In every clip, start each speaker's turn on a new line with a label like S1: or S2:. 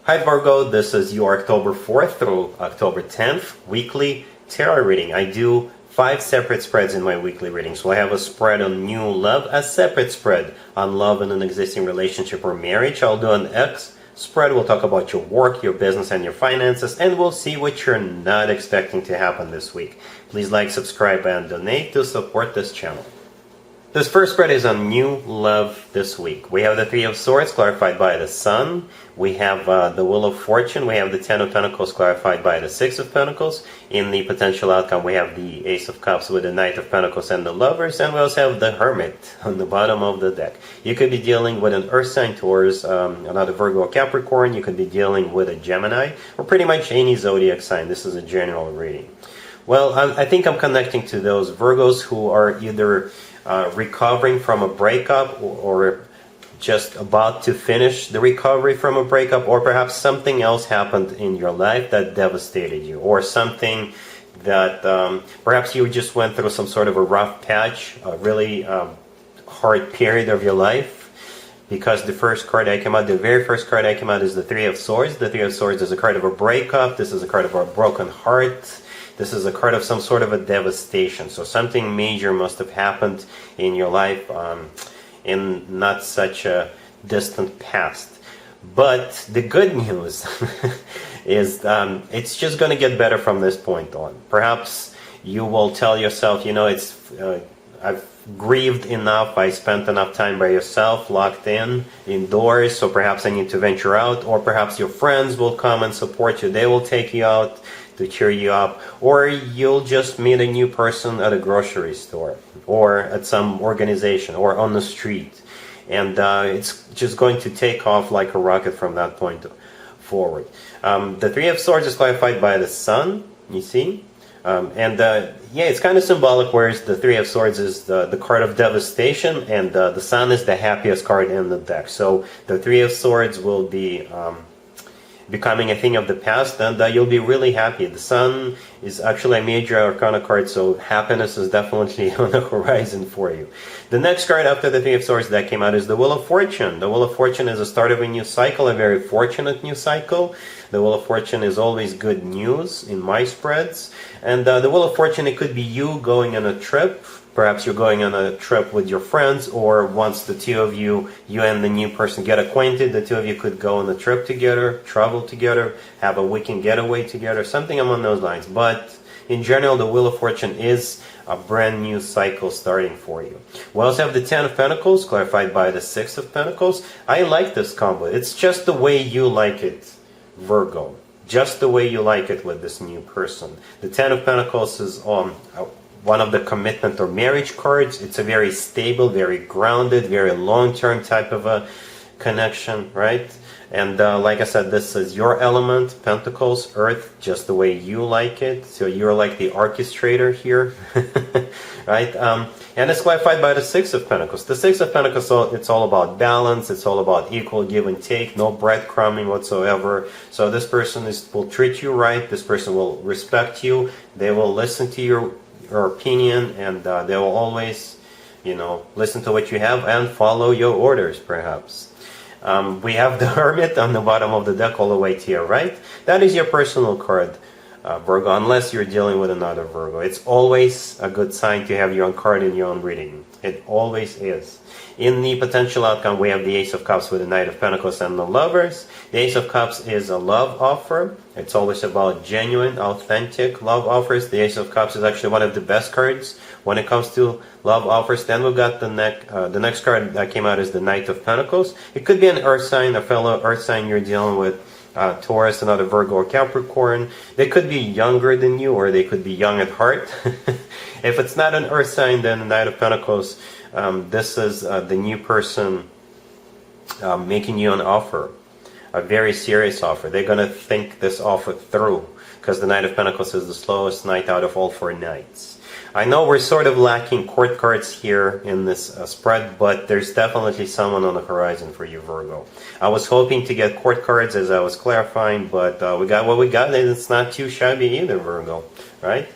S1: Hi Virgo, this is your October 4th through October 10th weekly tarot reading. I do 5 separate spreads in my weekly reading. So I have a spread on new love, a separate spread on love in an existing relationship or marriage. I'll do an X spread. We'll talk about your work, your business, and your finances, and we'll see what you're not expecting to happen this week. Please like, subscribe, and donate to support this channel. This first spread is on new love this week. We have the Three of Swords clarified by the Sun. We have the Wheel of Fortune. We have the Ten of Pentacles clarified by the Six of Pentacles. In the potential outcome, we have the Ace of Cups with the Knight of Pentacles and the Lovers. And we also have the Hermit on the bottom of the deck. You could be dealing with an Earth sign, Taurus, another Virgo or Capricorn. You could be dealing with a Gemini, or pretty much any zodiac sign. This is a general reading. Well, I think I'm connecting to those Virgos who are either recovering from a breakup or just about to finish the recovery from a breakup, or perhaps something else happened in your life that devastated you, or something that perhaps you just went through some sort of a rough patch, a really hard period of your life. Because the first card I came out, the very first card I came out is the Three of Swords. The Three of Swords is a card of a breakup. This is a card of a broken heart. This is a card of some sort of a devastation. So something major must have happened in your life in not such a distant past. But the good news is it's just going to get better from this point on. Perhaps you will tell yourself, you know, I've grieved enough, I spent enough time by yourself, locked in, indoors, so perhaps I need to venture out. Or perhaps your friends will come and support you. They will take you out to cheer you up, or you'll just meet a new person at a grocery store, or at some organization, or on the street, and it's just going to take off like a rocket from that point forward. The Three of Swords is clarified by the Sun, you see, yeah, it's kind of symbolic, whereas the Three of Swords is the card of devastation, and the Sun is the happiest card in the deck. So the Three of Swords will be becoming a thing of the past, and you'll be really happy. The Sun is actually a major arcana card, so happiness is definitely on the horizon for you. The next card after the Three of Swords that came out is the Wheel of Fortune. The Wheel of Fortune is the start of a new cycle, a very fortunate new cycle. The Wheel of Fortune is always good news in my spreads. And the Wheel of Fortune, it could be you going on a trip. Perhaps you're going on a trip with your friends, or once the two of you and the new person get acquainted, the two of you could go on a trip together, travel together, have a weekend getaway together, something along those lines. But in general, the Wheel of Fortune is a brand new cycle starting for you. We also have the Ten of Pentacles, clarified by the Six of Pentacles. I like this combo. It's just the way you like it, Virgo. Just the way you like it with this new person. The Ten of Pentacles is one of the commitment or marriage cards. It's a very stable, very grounded, very long-term type of a connection, right? And like I said, this is your element, Pentacles, Earth, just the way you like it. So you're like the orchestrator here, right? And it's clarified by the Six of Pentacles. The Six of Pentacles, it's all about balance. It's all about equal give and take, no breadcrumbing whatsoever. So this person will treat you right. This person will respect you. They will listen to your opinion, and they will always, you know, listen to what you have and follow your orders, perhaps. We have the Hermit on the bottom of the deck all the way to your right. That is your personal card, Virgo, unless you're dealing with another Virgo. It's always a good sign to have your own card in your own reading. It always is. In the potential outcome, we have the Ace of Cups with the Knight of Pentacles and the Lovers. The Ace of Cups is a love offer. It's always about genuine, authentic love offers. The Ace of Cups is actually one of the best cards when it comes to love offers. Then we've got the next card that came out is the Knight of Pentacles. It could be an Earth sign, a fellow Earth sign you're dealing with, Taurus, another Virgo or Capricorn. They could be younger than you, or they could be young at heart. If it's not an Earth sign, then the Knight of Pentacles, this is the new person making you an offer, a very serious offer. They're going to think this offer through, because the Knight of Pentacles is the slowest knight out of all 4 knights. I know we're sort of lacking court cards here in this spread, but there's definitely someone on the horizon for you, Virgo. I was hoping to get court cards as I was clarifying, but we got what we got, and it's not too shabby either, Virgo, right?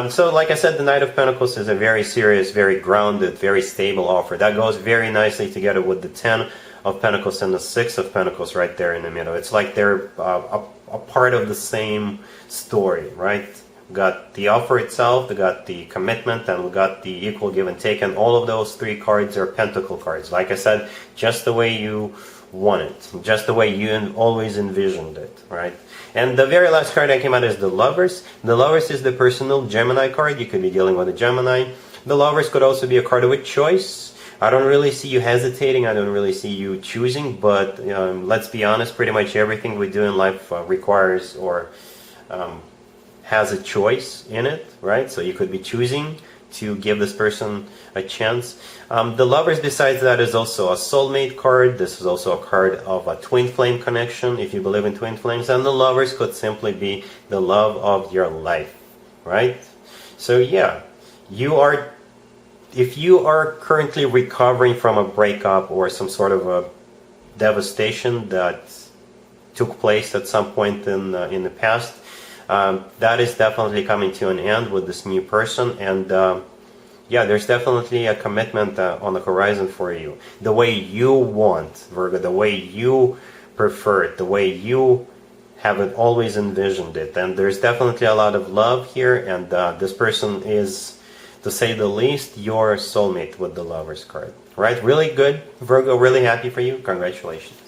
S1: So like I said, the Knight of Pentacles is a very serious, very grounded, very stable offer. That goes very nicely together with the Ten of Pentacles and the Six of Pentacles right there in the middle. It's like they're a part of the same story, right? We got the offer itself, we got the commitment, and we got the equal give and take, and all of those three cards are Pentacle cards. Like I said, just the way you want it, just the way you always envisioned it, right? And the very last card that came out is the Lovers. The Lovers is the personal Gemini card. You could be dealing with a Gemini. The Lovers could also be a card with choice. I don't really see you hesitating. I don't really see you choosing, but let's be honest, pretty much everything we do in life requires or has a choice in it, right? So you could be choosing to give this person a chance. The Lovers, besides that, is also a soulmate card. This is also a card of a twin flame connection, if you believe in twin flames. And the Lovers could simply be the love of your life, right? So yeah, if you are currently recovering from a breakup or some sort of a devastation that took place at some point in the past, that is definitely coming to an end with this new person. And yeah, there's definitely a commitment on the horizon for you. The way you want, Virgo, the way you prefer it, the way you have it always envisioned it. And there's definitely a lot of love here, and this person is, to say the least, your soulmate with the Lovers card. Right? Really good, Virgo. Really happy for you. Congratulations.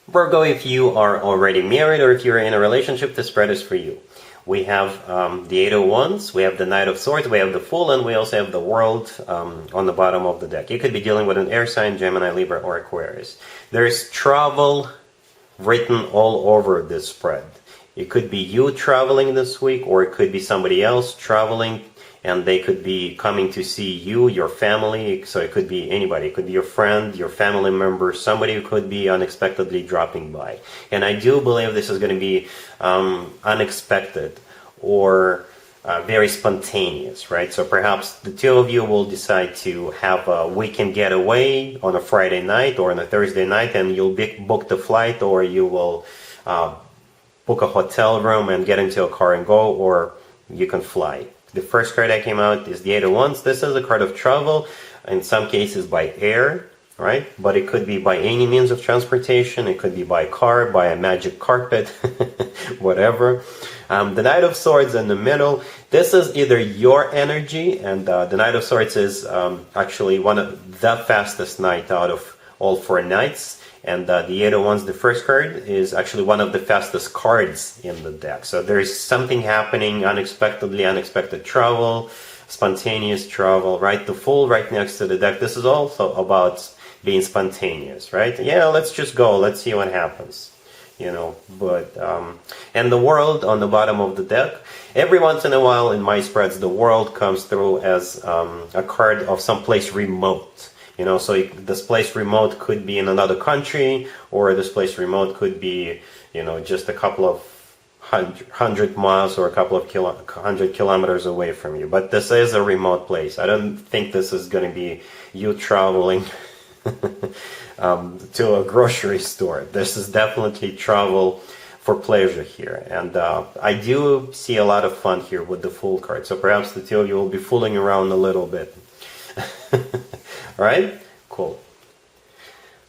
S1: Virgo, if you are already married or if you're in a relationship, this spread is for you. We have the Eight of Wands, we have the Knight of Swords, we have the Fool, and we also have the World on the bottom of the deck. You could be dealing with an air sign, Gemini, Libra, or Aquarius. There's travel written all over this spread. It could be you traveling this week, or it could be somebody else traveling, and they could be coming to see you, your family. So it could be anybody. It could be your friend, your family member, somebody who could be unexpectedly dropping by. And I do believe this is going to be unexpected or very spontaneous, right? So perhaps the two of you will decide to have a weekend getaway on a Friday night or on a Thursday night, and you'll book the flight, or you will book a hotel room and get into a car and go, or you can fly. The first card that came out is the Eight of Wands. This is a card of travel, in some cases by air, right? But it could be by any means of transportation. It could be by car, by a magic carpet, whatever. The Knight of Swords in the middle. This is either your energy, and the Knight of Swords is actually one of the fastest knight out of all four knights. And the Eight of Wands, the first card, is actually one of the fastest cards in the deck. So there's something happening unexpectedly, unexpected travel, spontaneous travel, right? The Fool right next to the deck. This is also about being spontaneous, right? Yeah, let's just go. Let's see what happens, But, and the World on the bottom of the deck. Every once in a while in my spreads, the World comes through as a card of someplace remote. So this place remote could be in another country, or this place remote could be, just a couple of hundred miles or a couple of 100 kilometers away from you. But this is a remote place. I don't think this is going to be you traveling to a grocery store. This is definitely travel for pleasure here. And I do see a lot of fun here with the Fool card. So perhaps the two of you will be fooling around a little bit. Alright? Cool.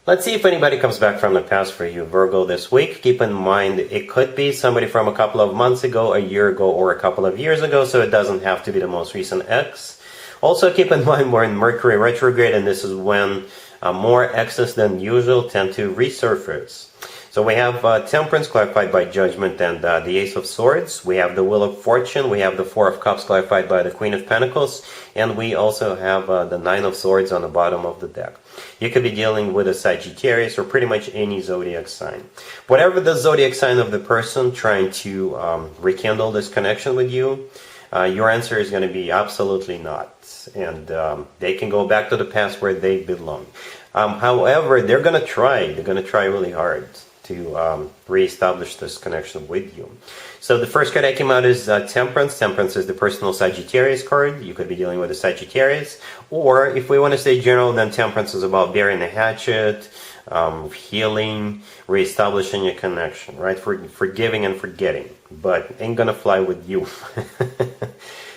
S1: Let's see if anybody comes back from the past for you, Virgo, this week. Keep in mind, it could be somebody from a couple of months ago, a year ago, or a couple of years ago, so it doesn't have to be the most recent ex. Also, keep in mind, we're in Mercury retrograde, and this is when more exes than usual tend to resurface. So we have Temperance clarified by Judgment and the Ace of Swords. We have the Wheel of Fortune. We have the Four of Cups clarified by the Queen of Pentacles. And we also have the Nine of Swords on the bottom of the deck. You could be dealing with a Sagittarius or pretty much any zodiac sign. Whatever the zodiac sign of the person trying to rekindle this connection with you, your answer is going to be absolutely not. And they can go back to the past where they belong. However, they're going to try. They're going to try really hard to re-establish this connection with you. So the first card that came out is Temperance. Temperance is the personal Sagittarius card. You could be dealing with a Sagittarius. Or if we want to stay general, then Temperance is about burying the hatchet, healing, re-establishing a connection, right? Forgiving and forgetting. But ain't gonna fly with you.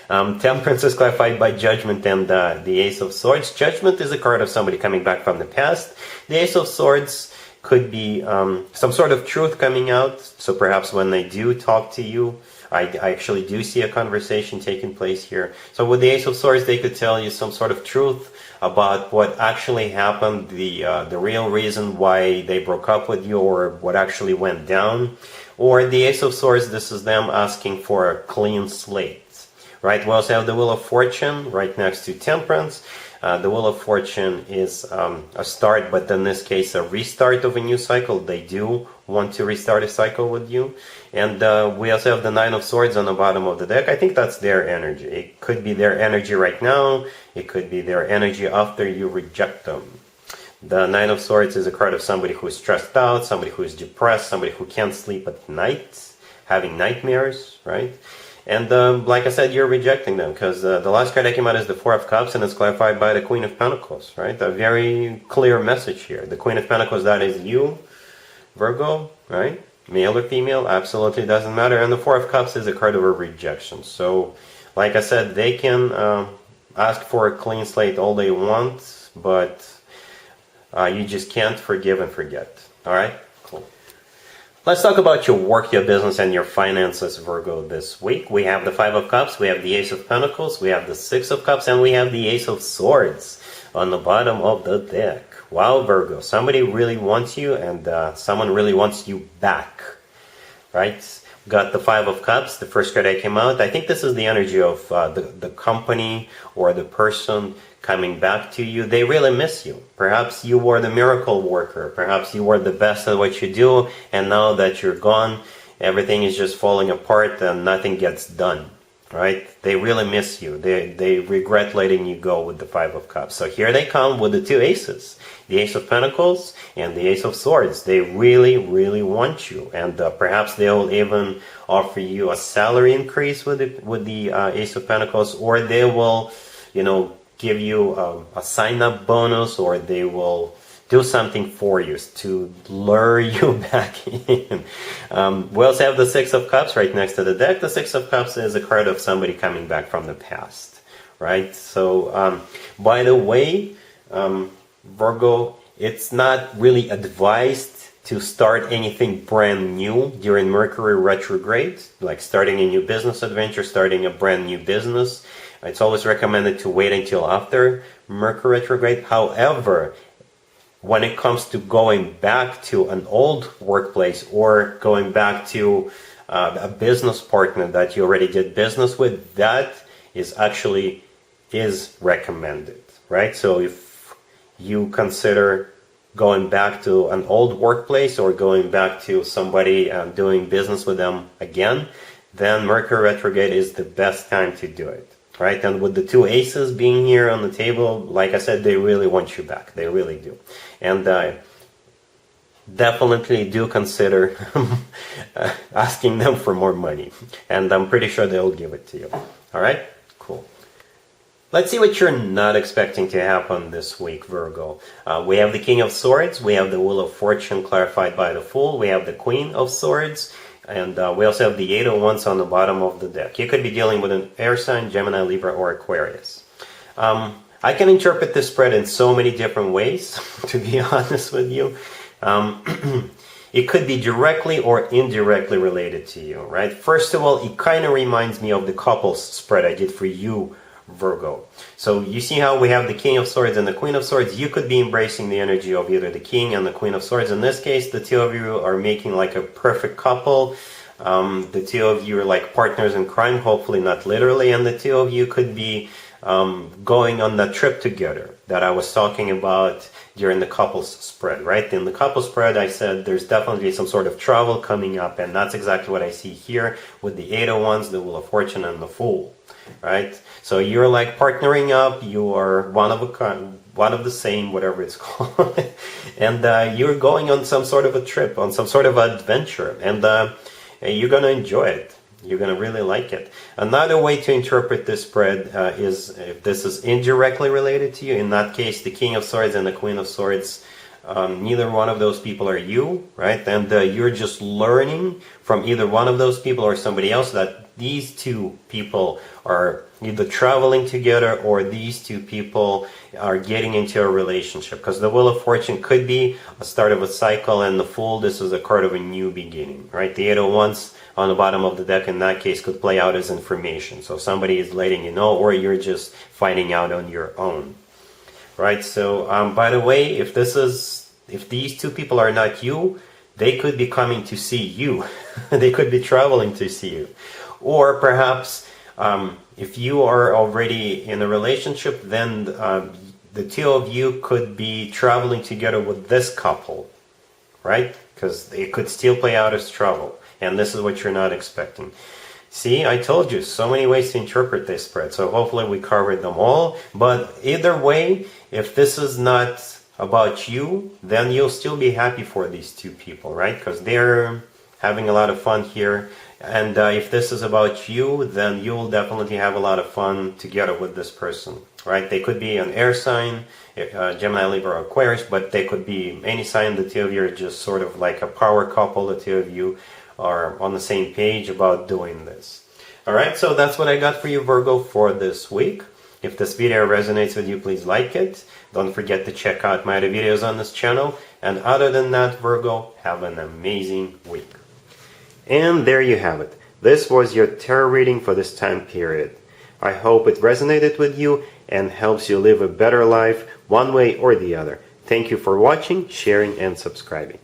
S1: Temperance is clarified by Judgment and the Ace of Swords. Judgment is a card of somebody coming back from the past. The Ace of Swords could be some sort of truth coming out. So perhaps when they do talk to you, I actually do see a conversation taking place here. So with the Ace of Swords, they could tell you some sort of truth about what actually happened, the real reason why they broke up with you, or what actually went down. Or the Ace of Swords, this is them asking for a clean slate. Right? We also have the Wheel of Fortune right next to Temperance. The Wheel of Fortune is a start, but in this case, a restart of a new cycle. They do want to restart a cycle with you. And we also have the Nine of Swords on the bottom of the deck. I think that's their energy. It could be their energy right now. It could be their energy after you reject them. The Nine of Swords is a card of somebody who is stressed out, somebody who is depressed, somebody who can't sleep at night, having nightmares, right? And like I said, you're rejecting them, because the last card that came out is the Four of Cups, and it's clarified by the Queen of Pentacles, right? A very clear message here. The Queen of Pentacles, that is you, Virgo, right? Male or female, absolutely doesn't matter. And the Four of Cups is a card of a rejection. So, like I said, they can ask for a clean slate all they want, but you just can't forgive and forget. All right? Cool. Let's talk about your work, your business, and your finances, Virgo, this week. We have the Five of Cups, we have the Ace of Pentacles, we have the Six of Cups, and we have the Ace of Swords on the bottom of the deck. Wow, Virgo, somebody really wants you, and someone really wants you back, right? Got the Five of Cups, the first card that came out. I think this is the energy of the company or the person coming back to you. They really miss you. Perhaps you were the miracle worker. Perhaps you were the best at what you do, and now that you're gone, everything is just falling apart and nothing gets done, right? They really miss you. They regret letting you go with the Five of Cups. So here they come with the two aces, the Ace of Pentacles and the Ace of Swords. They really, really want you, and perhaps they'll even offer you a salary increase with the Ace of Pentacles, or they will, give you a sign-up bonus, or they will do something for you to lure you back in. We also have the Six of Cups right next to the deck. The Six of Cups is a card of somebody coming back from the past, right? So, by the way, Virgo, it's not really advised to start anything brand new during Mercury retrograde, like starting a new business adventure, starting a brand new business. It's always recommended to wait until after Mercury retrograde. However, when it comes to going back to an old workplace or going back to a business partner that you already did business with, that is recommended, right? So if you consider going back to an old workplace or going back to somebody doing business with them again, then Mercury retrograde is the best time to do it. Right, and with the two aces being here on the table, like I said, they really want you back. They really do. And definitely do consider asking them for more money. And I'm pretty sure they'll give it to you. All right? Cool. Let's see what you're not expecting to happen this week, Virgo. We have the King of Swords. We have the Wheel of Fortune clarified by the Fool. We have the Queen of Swords. And we also have the Eight of Wands on the bottom of the deck. You could be dealing with an air sign, Gemini, Libra, or Aquarius. I can interpret this spread in so many different ways, to be honest with you. It could be directly or indirectly related to you, right? First of all, it kind of reminds me of the couples spread I did for you, Virgo. So you see how we have the King of Swords and the Queen of Swords. You could be embracing the energy of either the King and the Queen of Swords. In this case, the two of you are making like a perfect couple. The two of you are like partners in crime, hopefully not literally, and the two of you could be going on that trip together that I was talking about during the couples spread, right? In the couples spread, I said there's definitely some sort of travel coming up, and that's exactly what I see here with the Eight of Wands, the Wheel of Fortune, and the Fool, right? So you're like partnering up, you are one of a kind, one of the same, whatever it's called, and you're going on some sort of a trip, on some sort of adventure, and you're going to enjoy it. You're going to really like it. Another way to interpret this spread is if this is indirectly related to you. In that case, the King of Swords and the Queen of Swords, neither one of those people are you, right? And you're just learning from either one of those people or somebody else that these two people are either traveling together or these two people are getting into a relationship. Because the Wheel of Fortune could be a start of a cycle, and the Fool, this is a card of a new beginning, right? The Eight of Wands on the bottom of the deck in that case could play out as information. So somebody is letting you know, or you're just finding out on your own, right? So by the way, if these two people are not you, they could be coming to see you. They could be traveling to see you. Or perhaps if you are already in a relationship, then the two of you could be traveling together with this couple, right? Because it could still play out as travel. And this is what you're not expecting. See, I told you, so many ways to interpret this spread. So hopefully we covered them all. But either way, if this is not about you, then you'll still be happy for these two people, right? Because they're having a lot of fun here. And if this is about you, then you'll definitely have a lot of fun together with this person, right? They could be an air sign, Gemini, Libra, or Aquarius, but they could be any sign. The two of you are just sort of like a power couple. The two of you are on the same page about doing this. All right, so that's what I got for you, Virgo, for this week. If this video resonates with you, please like it. Don't forget to check out my other videos on this channel. And other than that, Virgo, have an amazing week. And there you have it. This was your tarot reading for this time period. I hope it resonated with you and helps you live a better life one way or the other. Thank you for watching, sharing, and subscribing.